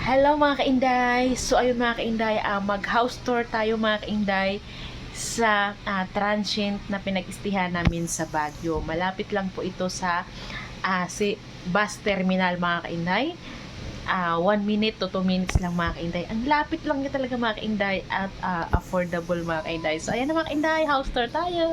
Hello mga kainday! So ayun mga kainday, mag-house tour tayo mga kainday sa transient na pinag-istihan namin sa Baguio. Malapit lang po ito sa si bus terminal mga kainday. 1 minute to 2 minutes lang mga kainday. Ang lapit lang niya talaga mga kainday at affordable mga kainday. So ayan na mga kainday, house tour tayo!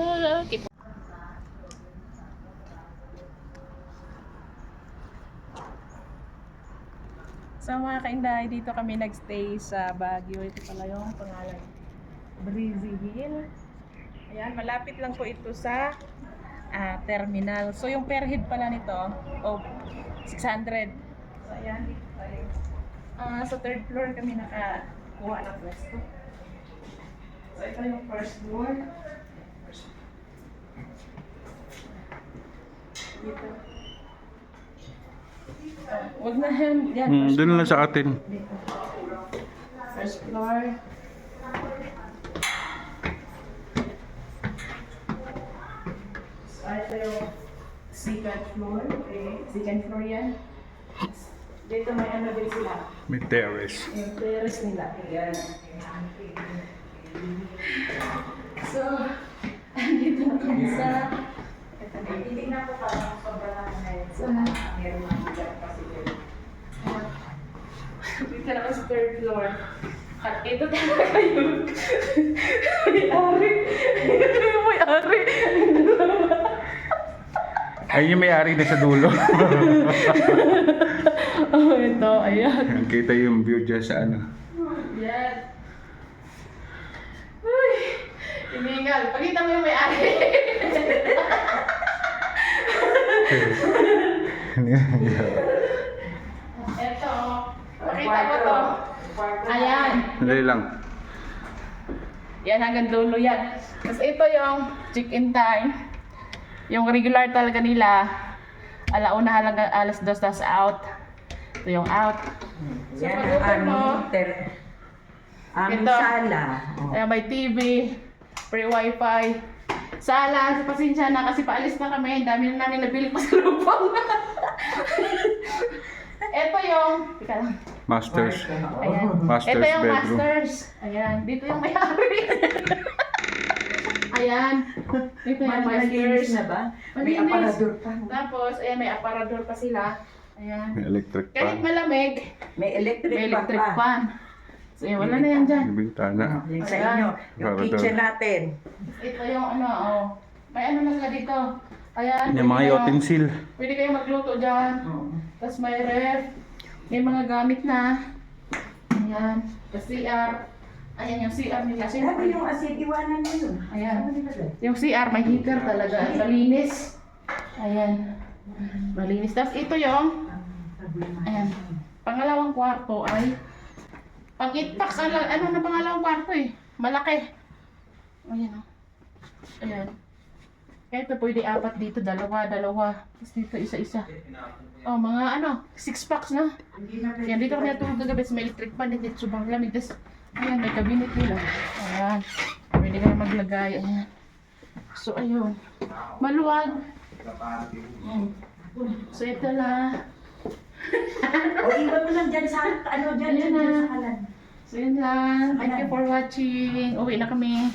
So mga kainday, dito kami nagstay sa Baguio. Ito pala yung pangalan, Breezy Hill. Ayan, malapit lang po ito sa terminal. So yung per head pala nito, 600. So ayan, dito tayo. Sa third floor kami nakakuha ng pwesto. So ito yung first floor. Dito. Wag na yan. Doon lang sa atin. Dito. First floor. So, ito yung second floor. Okay. Second floor yan. Dito may ano din sila. May terrace. Yung terrace nila. Ayan. So, dito na kami sa hindi na po parang sobrang ngayon. So, meron mga bigat kasi yun. Dito na sa third floor. At ito talaga yun. May-ari. May-ari. Ay, yung may-ari na sa dulo. Ito, ayan. Kita yung view dyan sa ano. Yan. Uy, iningal. Pakita mo yung may-ari. Ito. Pakita mo to. Ayan. Dali lang. Yan hanggang dulo yan. Tapos ito yung check-in time. Yung regular talaga nila. Alauna halaga alas 2 tas out. Ito yung out. So Yan pag open mo, aming ito. sala. Ayan, may TV, free wifi. Sala, pasensya na kasi paalis na kami. Dami na namin nabili pa sa lupang. Ito yung, teka lang. Masters. Ayan. Masters Ito yung bedroom. masters. Ayan. Dito yung may-ari. Ayan. Dito yung masters. na ba? May Malinis. aparador pa. Tapos, ayan, may aparador pa sila. Ayan. May electric Kahit fan. malamig, May electric, may electric pa. fan. So, yun, wala na yan dyan. May bintana. Yung sa inyo, yung Aparador. kitchen natin. Ito yung ano, oh. May ano na sila dito. Ayan. Yung mga utensil. Pwede kayo magluto dyan. Tapos may ref. May mga gamit na. Ayan. Tapos CR. Ayan yung CR nila. Sabi yung asin, iwanan mo yun. Ayan. Ano nilagay? Yung CR, may heater talaga. Malinis. Ayan. Malinis. Tapos ito yung, ayan. Pangalawang kwarto ay, pang 8 packs, ano na pangalawang kwarto eh. Malaki. Ayan o. Ayan. Kaya ito pwede 4 dito, dalawa. Tapos dito isa-isa. Oh, mga 6 packs na. Yan, dito kami natulog kagabi sa may electric fan. Dito subang lamig. Tapos, ayan, may cabinet nila. Ayan. Pwede kayo maglagay. Ayan. So, ayun. Maluwag. So, ito lang. O, iwan mo lang dyan sa, ano dyan, Ayan dyan na. sa kalan. So, yun lang. Thank you for watching. Uwi na kami.